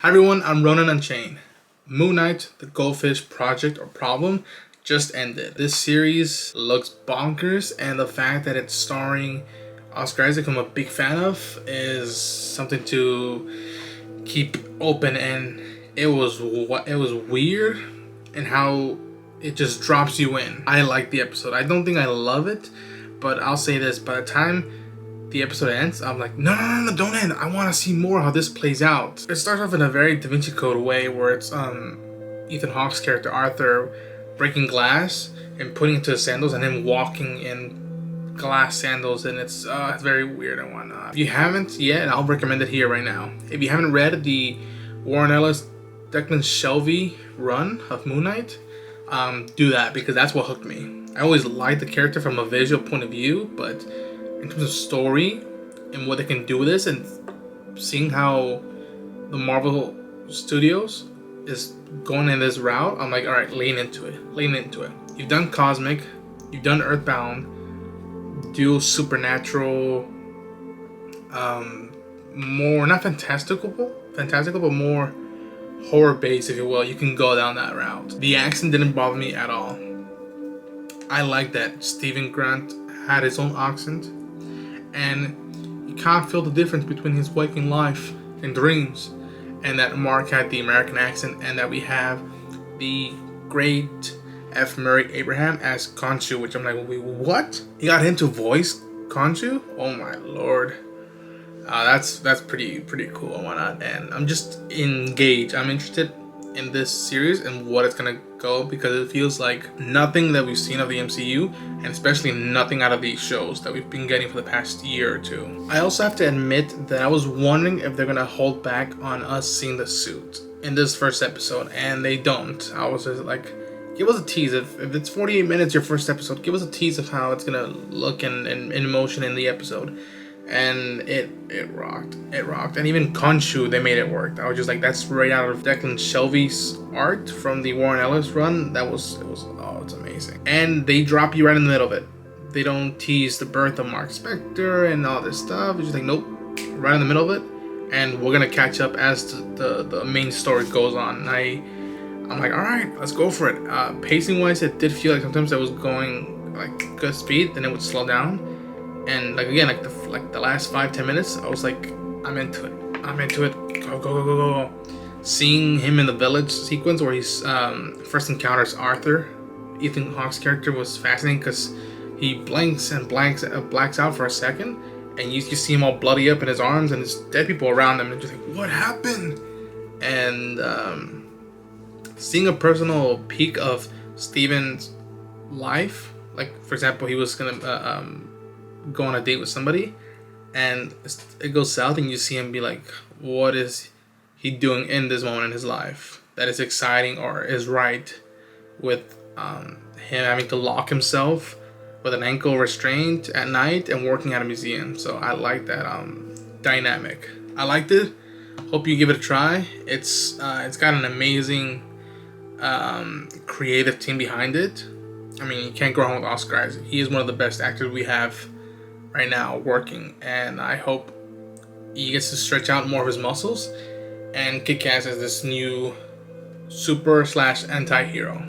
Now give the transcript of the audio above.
Hi everyone, I'm Ronan Unchained. MoonKnight, the Goldfish project or problem just ended. This series looks bonkers, and the fact that it's starring Oscar Isaac, who I'm a big fan of, is something to keep open. And it was weird and how it just drops you in. I like the episode. I don't think I love it, but I'll say this: by the time the episode ends, I'm like, no, don't end. I want to see more how this plays out. It starts off in a very Da Vinci Code way, where it's Ethan Hawke's character Arthur breaking glass and putting it to his sandals, and him walking in glass sandals, and it's very weird and whatnot. If you haven't yet, I'll recommend it here right now. If you haven't read the Warren Ellis, Declan Shelby run of MoonKnight, do that, because that's what hooked me. I always liked the character from a visual point of view, but in terms of story and what they can do with this, and seeing how the Marvel Studios is going in this route, I'm like, all right, lean into it. You've done Cosmic, you've done Earthbound, do supernatural, more not fantastical, but more horror based, if you will. You can go down that route. The accent didn't bother me at all. I like that Stephen Grant had his own accent, and you can't feel the difference between his waking life and dreams, and that Mark had the American accent, and that we have the great F. Murray Abraham as Khonshu, which I'm like, wait, what? You got him to voice Khonshu? Oh my lord. That's pretty cool and whatnot, and I'm just engaged. I'm interested in this series and what it's gonna go, because it feels like nothing that we've seen of the MCU, and especially nothing out of these shows that we've been getting for the past year or two. I also have to admit that I was wondering if they're gonna hold back on us seeing the suit in this first episode, and they don't. I was just like, give us a tease. If it's 48 minutes, your first episode, give us a tease of how it's gonna look in emotion in the episode. And it rocked. And even Khonshu, they made it work. I was just like, that's right out of Declan Shelby's art from the Warren Ellis run. It's amazing. And they drop you right in the middle of it. They don't tease the birth of Mark Spector and all this stuff. It's just like, nope, right in the middle of it. And we're gonna catch up as the main story goes on. And I'm like, all right, let's go for it. Pacing wise, it did feel like sometimes I was going like good speed, then it would slow down. And like again, like the last 5-10 minutes, I was like, I'm into it. Go. Seeing him in the village sequence where he's first encounters Arthur, Ethan Hawke's character, was fascinating, because he blacks out for a second, and you see him all bloody up in his arms, and there's dead people around him, and just like, what happened? And seeing a personal peek of Steven's life, like for example, he was gonna go on a date with somebody, and it goes south, and you see him be like, what is he doing in this moment in his life that is exciting or is right, with him having to lock himself with an ankle restraint at night and working at a museum. So I like that dynamic. I liked it. Hope you give it a try. It's got an amazing creative team behind it. I mean, you can't go wrong with Oscar Isaac. He is one of the best actors we have right now working, and I hope he gets to stretch out more of his muscles and kick ass as this new super / anti-hero.